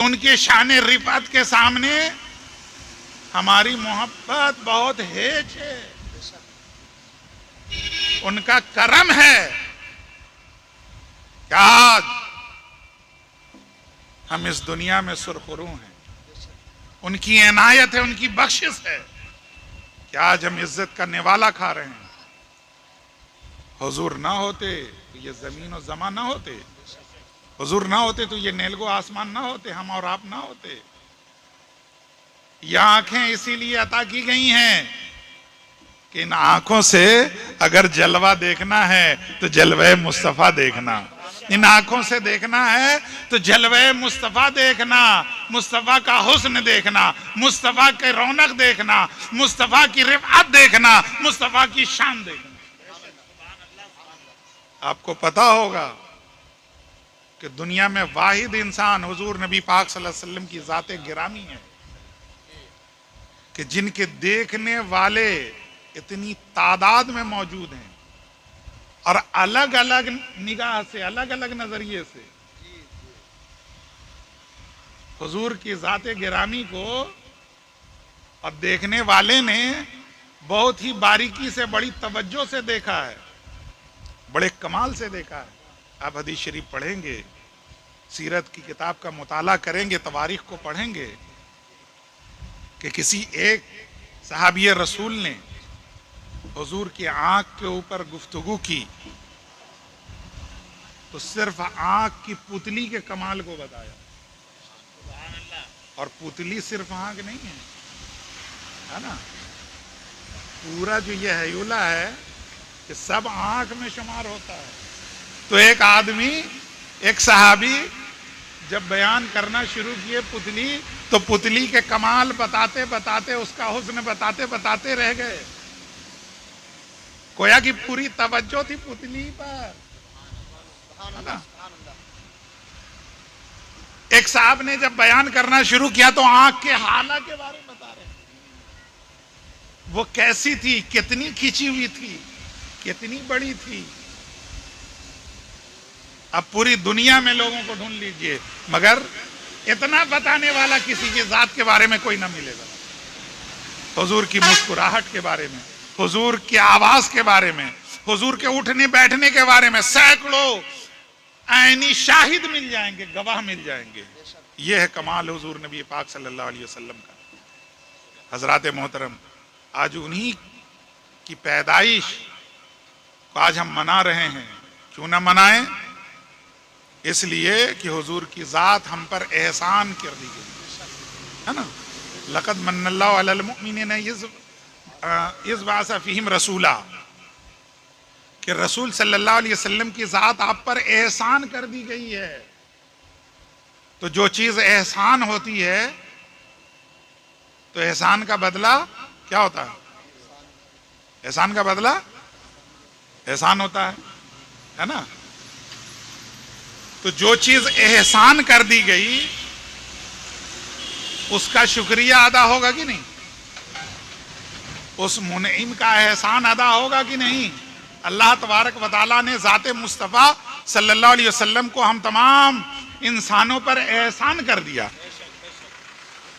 ان کے شان رفعت کے سامنے ہماری محبت بہت ہیچ ہے. ان کا کرم ہے کہ آج ہم اس دنیا میں سرخرو ہیں. ان کی عنایت ہے, ان کی بخشش ہے کہ آج ہم عزت کا نوالا کھا رہے ہیں. حضور نہ ہوتے تو یہ زمین و زمان نہ ہوتے. حضور نہ ہوتے تو یہ نیلگو آسمان نہ ہوتے, ہم اور آپ نہ ہوتے. یہ آنکھیں اسی لیے عطا کی گئی ہیں کہ ان آنکھوں سے اگر جلوہ دیکھنا ہے تو جلوہ مصطفیٰ دیکھنا. ان آنکھوں سے دیکھنا ہے تو جلوہ مصطفیٰ دیکھنا, مصطفیٰ کا حسن دیکھنا, مصطفیٰ کے رونق دیکھنا, مصطفیٰ کی رفعت دیکھنا, مصطفیٰ کی شان دیکھنا. آپ کو پتا ہوگا کہ دنیا میں واحد انسان حضور نبی پاک صلی اللہ علیہ وسلم کی ذات گرامی ہے کہ جن کے دیکھنے والے اتنی تعداد میں موجود ہیں اور الگ الگ نگاہ سے, الگ الگ نظریے سے حضور کی ذات گرامی کو اور دیکھنے والے نے بہت ہی باریکی سے, بڑی توجہ سے دیکھا ہے, بڑے کمال سے دیکھا ہے. آپ حدیث شریف پڑھیں گے, سیرت کی کتاب کا مطالعہ کریں گے, تواریخ کو پڑھیں گے کہ کسی ایک صحابی رسول نے حضور کی آنکھ کے اوپر گفتگو کی تو صرف آنکھ کی پتلی کے کمال کو بتایا. اور پتلی صرف آنکھ نہیں ہے نا, پورا جو یہ ہیولہ ہے کہ سب آنکھ میں شمار ہوتا ہے. تو ایک آدمی, ایک صحابی جب بیان کرنا شروع کیے پتلی, تو پتلی کے کمال بتاتے بتاتے, اس کا حسن بتاتے بتاتے رہ گئے. گویا کی پوری توجہ تھی پتلی پر. ایک صاحب نے جب بیان کرنا شروع کیا تو آنکھ کے حالہ کے بارے میں بتا رہے ہیں, وہ کیسی تھی, کتنی کھینچی ہوئی تھی, کتنی بڑی تھی. اب پوری دنیا میں لوگوں کو ڈھونڈ لیجئے مگر اتنا بتانے والا کسی کی ذات کے بارے میں کوئی نہ ملے گا. حضور کی مسکراہٹ کے بارے میں, حضور کی آواز کے بارے میں, حضور کے اٹھنے بیٹھنے کے بارے میں سینکڑوں عینی شاہد مل جائیں گے, گواہ مل جائیں گے. یہ ہے کمال حضور نبی پاک صلی اللہ علیہ وسلم کا. حضرات محترم, آج انہی کی پیدائش کو آج ہم منا رہے ہیں. کیوں نہ منائیں؟ اس لیے کہ حضور کی ذات ہم پر احسان کر دی گئی ہے نا. لقد من اللہ علی المؤمنین اذ بعث فیہم رسولا, کہ رسول صلی اللہ علیہ وسلم کی ذات آپ پر احسان کر دی گئی ہے. تو جو چیز احسان ہوتی ہے تو احسان کا بدلہ کیا ہوتا ہے؟ احسان کا بدلہ احسان ہوتا ہے نا. تو جو چیز احسان کر دی گئی اس کا شکریہ ادا ہوگا کہ نہیں؟ اس منعم کا احسان ادا ہوگا کہ نہیں؟ اللہ تبارک و تعالیٰ نے ذات مصطفیٰ صلی اللہ علیہ وسلم کو ہم تمام انسانوں پر احسان کر دیا.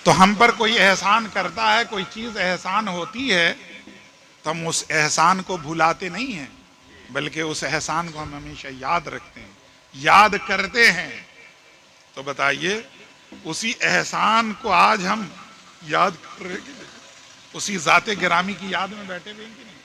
تو ہم پر کوئی احسان کرتا ہے, کوئی چیز احسان ہوتی ہے تو ہم اس احسان کو بھلاتے نہیں ہیں, بلکہ اس احسان کو ہم ہمیشہ یاد رکھتے ہیں, یاد کرتے ہیں. تو بتائیے اسی احسان کو آج ہم یاد کر رہے ہیں, اسی ذات گرامی کی یاد میں بیٹھے ہوئے ہیں کہ نہیں؟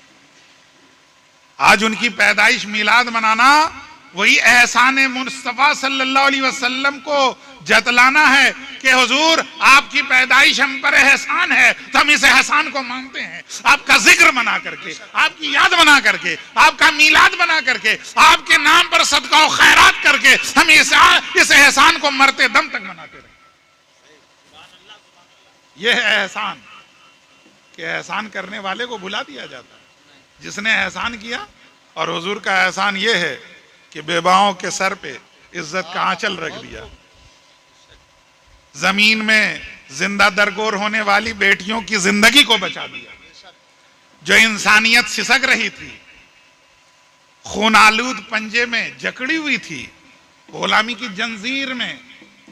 آج ان کی پیدائش میلاد منانا وہی احسان مصطفیٰ صلی اللہ علیہ وسلم کو جتلانا ہے کہ حضور آپ کی پیدائش ہم پر احسان ہے, تو ہم اس احسان کو مانتے ہیں. آپ کا ذکر منا کر کے, آپ کی یاد بنا کر کے, آپ کا میلاد بنا کر کے, آپ کے نام پر صدقہ و خیرات کر کے ہم اس احسان کو مرتے دم تک مناتے رہیں. یہ ہے احسان کہ احسان کرنے والے کو بھلا دیا جاتا ہے جس نے احسان کیا. اور حضور کا احسان یہ ہے کہ بیواؤں کے سر پہ عزت کا آنچل رکھ دیا, زمین میں زندہ درگور ہونے والی بیٹیوں کی زندگی کو بچا دیا, جو انسانیت سسک رہی تھی, خون آلود پنجے میں جکڑی ہوئی تھی, غلامی کی جنزیر میں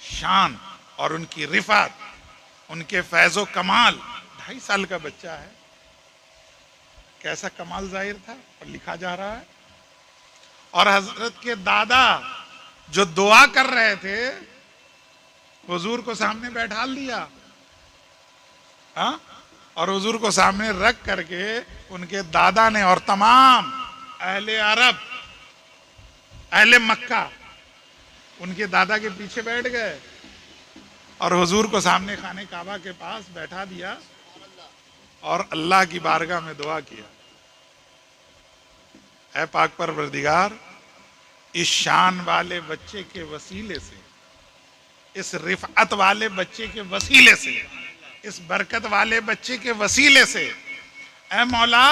شان اور ان کی رفعت، ان کے فیض و کمال. 2.5 سال کا بچہ ہے، کیسا کمال ظاہر تھا اور لکھا جا رہا ہے. اور حضرت کے دادا جو دعا کر رہے تھے حضور کو سامنے بیٹھا لیا، اور حضور کو سامنے رکھ کر کے ان کے دادا نے اور تمام اہل عرب، اہل مکہ ان کے دادا کے پیچھے بیٹھ گئے اور حضور کو سامنے خانہ کعبہ کے پاس بیٹھا دیا اور اللہ کی بارگاہ میں دعا کیا. اے پاک پروردگار، اس شان والے بچے کے وسیلے سے، اس رفعت والے بچے کے وسیلے سے، اس برکت والے بچے کے وسیلے سے، اے مولا